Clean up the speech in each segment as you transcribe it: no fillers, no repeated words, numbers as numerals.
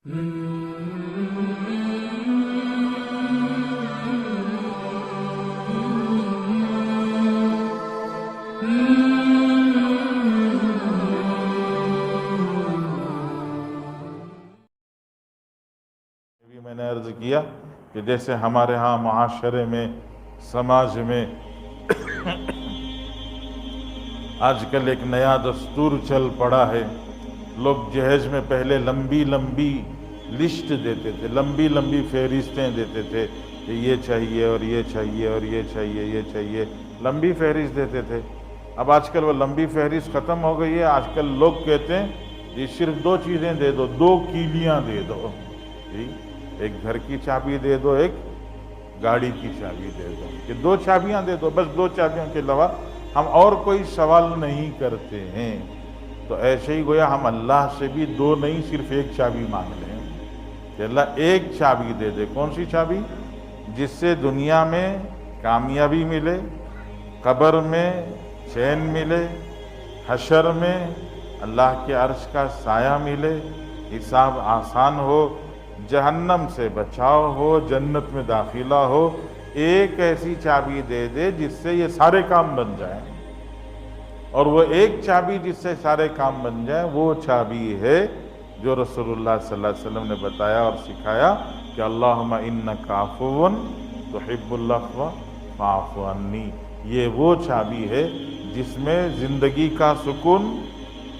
मैंने अर्ज किया कि जैसे हमारे यहाँ मुआशरे में, समाज में आजकल एक नया दस्तूर चल पड़ा है। लोग जहेज में पहले लंबी लंबी लिस्ट देते थे, लंबी लंबी फहरिस्तें देते थे कि ये चाहिए और ये चाहिए और ये चाहिए, ये चाहिए, लंबी फहरिस्त देते थे। अब आजकल वो लंबी फहरिस्त ख़त्म हो गई है। आजकल लोग कहते हैं जी सिर्फ 2 चीज़ें दे दो, 2 कीलियाँ दे दो जी, एक घर की चाबी दे दो, एक गाड़ी की चाबी दे दो, कि 2 चाबियां दे दो, बस 2 चाबियों के अलावा हम और कोई सवाल नहीं करते हैं। तो ऐसे ही गोया हम अल्लाह से भी 2 नहीं, सिर्फ 1 चाबी मांग लें कि अल्लाह 1 चाबी दे दे। कौन सी चाबी? जिससे दुनिया में कामयाबी मिले, कब्र में चैन मिले, हशर में अल्लाह के अर्श का साया मिले, हिसाब आसान हो, जहन्नम से बचाव हो, जन्नत में दाखिला हो। एक ऐसी चाबी दे दे जिससे ये सारे काम बन जाएं। और वो 1 चाबी जिससे सारे काम बन जाए, वो चाबी है जो रसूलुल्लाह सल्लल्लाहु अलैहि वसल्लम ने बताया और सिखाया कि अल्लाहुम्मा इन्नका अफ़ुव्वुन तुहिब्बुल अफ़्व फ़अफ़ु अन्नी। ये वो चाबी है जिसमें ज़िंदगी का सुकून,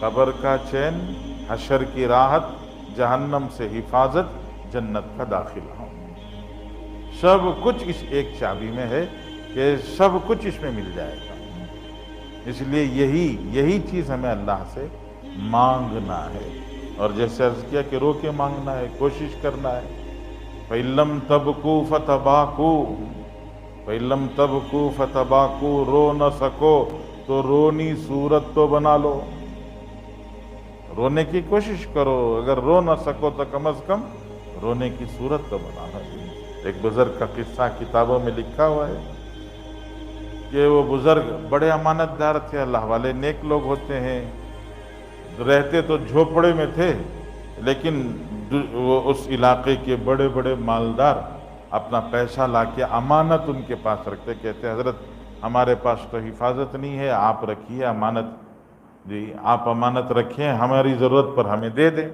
कब्र का चैन, हशर की राहत, जहन्नम से हिफाजत, जन्नत का दाखिला हो। सब कुछ इस 1 चाबी में है कि सब कुछ इसमें मिल जाएगा। इसलिए यही चीज़ हमें अल्लाह से मांगना है। और जैसे अर्ज किया कि रो के मांगना है, कोशिश करना है। फ़इल्लम तबकू फ़तबाकू, फ़इल्लम तबकू फ़तबाकू, रो न सको तो रोनी सूरत तो बना लो। रोने की कोशिश करो, अगर रो न सको तो कम अज़ कम रोने की सूरत तो बनाना। एक बुजुर्ग का किस्सा किताबों में लिखा हुआ है कि वो बुजुर्ग बड़े अमानतदार थे, अल्लाह वाले नेक लोग होते हैं। रहते तो झोपड़े में थे, लेकिन वो उस इलाके के बड़े बड़े मालदार अपना पैसा लाके अमानत उनके पास रखते। कहते हज़रत हमारे पास तो हिफाजत नहीं है, आप रखिए अमानत जी, आप अमानत रखें, हमारी ज़रूरत पर हमें दे दें।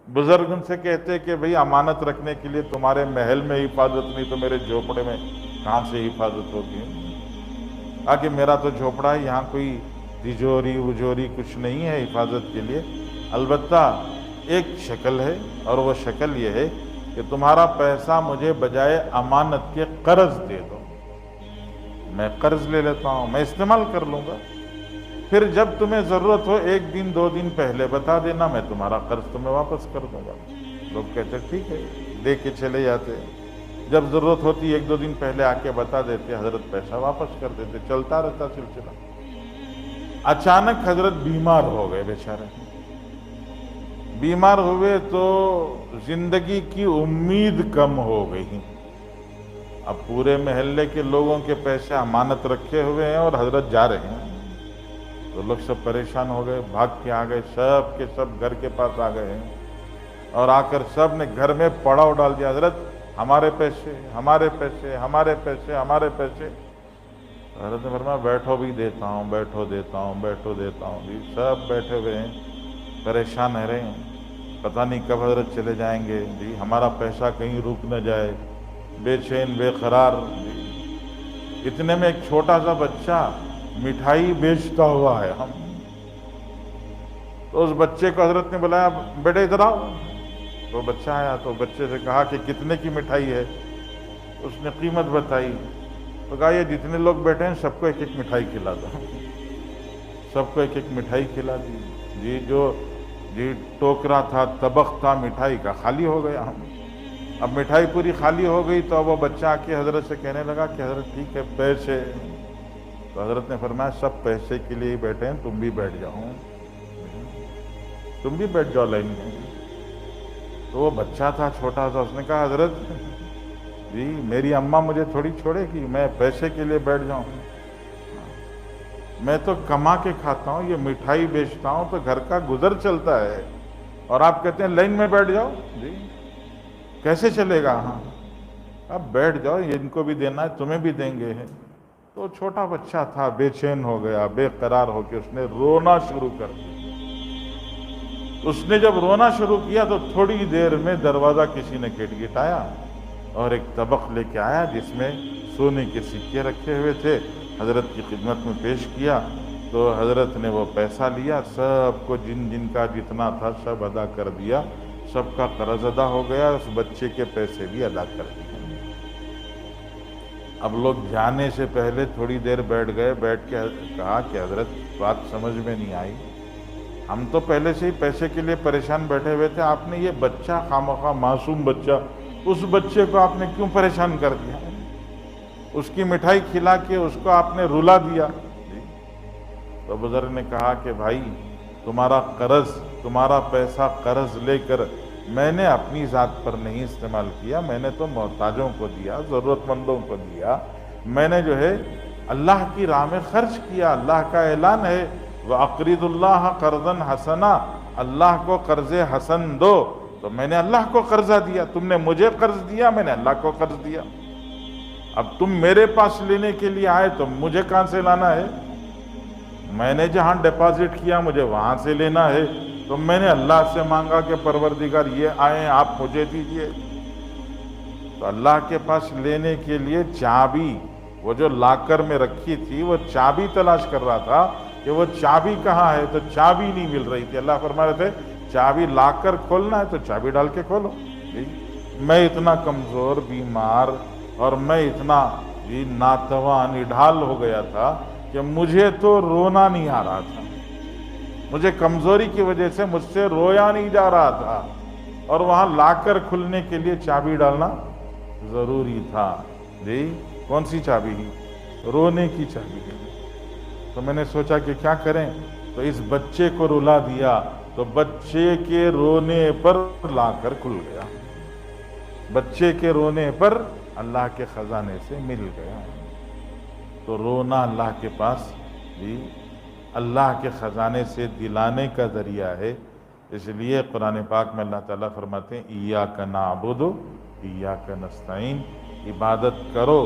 बुज़ुर्ग उनसे कहते कि भाई अमानत रखने के लिए तुम्हारे महल में हिफाजत नहीं तो मेरे झोपड़े में कहाँ से हिफाजत होगी? आगे मेरा तो झोपड़ा है, यहाँ कोई तिजोरी उजोरी कुछ नहीं है हिफाजत के लिए। अलबत्ता एक शक्ल है, और वो शक्ल ये है कि तुम्हारा पैसा मुझे बजाय अमानत के कर्ज दे दो। मैं कर्ज ले लेता हूँ, मैं इस्तेमाल कर लूँगा, फिर जब तुम्हें ज़रूरत हो 1 दिन 2 दिन पहले बता देना, मैं तुम्हारा कर्ज तुम्हें वापस कर दूँगा। लोग कहते ठीक है, दे के चले जाते। जब ज़रूरत होती 1-2 दिन पहले आके बता देते, हज़रत पैसा वापस कर देते। चलता रहता सिलसिला। अचानक हज़रत बीमार हो गए बेचारे। बीमार हुए तो ज़िंदगी की उम्मीद कम हो गई। अब पूरे महल्ले के लोगों के पैसे अमानत रखे हुए हैं और हज़रत जा रहे हैं, तो लोग सब परेशान हो गए, भाग के आ गए, सब के सब घर के पास आ गए हैं। और आकर सब ने घर में पड़ाव डाल दिया, हज़रत हमारे पैसे, हमारे पैसे, हमारे पैसे, हमारे पैसे। हज़रत ने फरमाया बैठो भी देता हूँ, बैठो देता हूँ, बैठो देता हूँ जी। सब बैठे हुए हैं, परेशान रह रहे हैं, पता नहीं कब हज़रत चले जाएंगे जी, हमारा पैसा कहीं रुक न जाए, बेचैन बेकरार जी। इतने में एक छोटा सा बच्चा मिठाई बेचता हुआ है। हम तो उस बच्चे को हज़रत ने बुलाया, बेटे इधर आओ। तो बच्चा आया, तो बच्चे से कहा कि कितने की मिठाई है? उसने कीमत बताई। तो कहा ये जितने लोग बैठे हैं सबको 1-1 मिठाई खिला दो। सबको 1-1 मिठाई खिला दी जी। जो जी टोकरा था, तबख था मिठाई का, खाली हो गया। हम अब मिठाई पूरी खाली हो गई तो अब वो बच्चा आके हज़रत से कहने लगा कि हज़रत ठीक है पैसे। तो हज़रत ने फरमाया सब पैसे के लिए ही बैठे हैं, तुम भी बैठ जाओ, तुम भी बैठ जाओ लाइन में। तो वो बच्चा था छोटा सा, उसने कहा हज़रत जी मेरी अम्मा मुझे थोड़ी छोड़ेगी, मैं पैसे के लिए बैठ जाऊँ? मैं तो कमा के खाता हूँ, ये मिठाई बेचता हूँ तो घर का गुजर चलता है। اور آپ کہتے ہیں لائن میں بیٹھ جاؤ، جی کیسے چلے گا؟ ہاں اب بیٹھ جاؤ، ان کو بھی دینا ہے، تمہیں بھی دیں گے۔ تو چھوٹا بچہ تھا، بے چین ہو گیا، بے قرار ہو کے اس نے رونا شروع کر دیا۔ اس نے جب رونا شروع کیا تو تھوڑی دیر میں دروازہ کسی نے کھٹکھٹایا اور ایک طبق لے کے آیا جس میں سونے کے سکے رکھے ہوئے تھے، حضرت کی خدمت میں پیش کیا۔ تو حضرت نے وہ پیسہ لیا، سب کو جن کا جتنا تھا سب ادا کر دیا، سب کا قرض ادا ہو گیا، اس بچے کے پیسے بھی ادا کر دیے۔ اب لوگ جانے سے پہلے تھوڑی دیر بیٹھ گئے، بیٹھ کے کہا کہ حضرت بات سمجھ میں نہیں آئی، ہم تو پہلے سے ہی پیسے کے لیے پریشان بیٹھے ہوئے تھے، آپ نے یہ بچہ خامخواہ معصوم بچہ، اس بچے کو آپ نے کیوں پریشان کر دیا؟ اس کی مٹھائی کھلا کے اس کو آپ نے رلا دیا۔ تو بزرگ نے کہا کہ بھائی تمہارا قرض، تمہارا پیسہ قرض لے کر میں نے اپنی ذات پر نہیں استعمال کیا، میں نے تو محتاجوں کو دیا، ضرورت مندوں کو دیا، میں نے جو ہے اللہ کی راہ میں خرچ کیا۔ اللہ کا اعلان ہے وَأَقْرِضُ اللَّهَ قَرْضًا حَسَنًا، اللہ کو قرض حسن دو، تو میں نے اللہ کو قرضہ دیا، تم نے مجھے قرض دیا، میں نے اللہ کو قرض دیا۔ اب تم میرے پاس لینے کے لیے آئے تو مجھے کہاں سے لانا ہے؟ میں نے جہاں ڈپازٹ کیا مجھے وہاں سے لینا ہے، تو میں نے اللہ سے مانگا کہ پروردگار یہ آئیں آپ مجھے دیجئے۔ تو اللہ کے پاس لینے کے لیے چابی، وہ جو لاکر میں رکھی تھی وہ چابی تلاش کر رہا تھا کہ وہ چابی کہاں ہے، تو چابی نہیں مل رہی تھی۔ اللہ فرما رہے تھے چابی لاکر کھولنا ہے تو چابی ڈال کے کھولو۔ میں اتنا کمزور، بیمار اور میں اتنا ناتواں، نڈھال ہو گیا تھا کہ مجھے تو رونا نہیں آ رہا تھا، مجھے کمزوری کی وجہ سے مجھ سے رویا نہیں جا رہا تھا، اور وہاں لاکر کھلنے کے لیے چابی ڈالنا ضروری تھا۔ جی کون سی چابی؟ رونے کی چابی۔ تو میں نے سوچا کہ کیا کریں، تو اس بچے کو رلا دیا، تو بچے کے رونے پر لاکر کھل گیا، بچے کے رونے پر اللہ کے خزانے سے مل گیا۔ تو رونا اللہ کے پاس جی اللہ کے خزانے سے دلانے کا ذریعہ ہے۔ اس لیے قرآن پاک میں اللہ تعالیٰ فرماتے ہیں ایاک نعبد ایاک نستعین، عبادت کرو،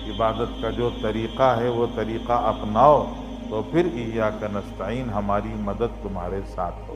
عبادت کا جو طریقہ ہے وہ طریقہ اپناؤ، تو پھر ایاک نستعین، ہماری مدد تمہارے ساتھ ہو۔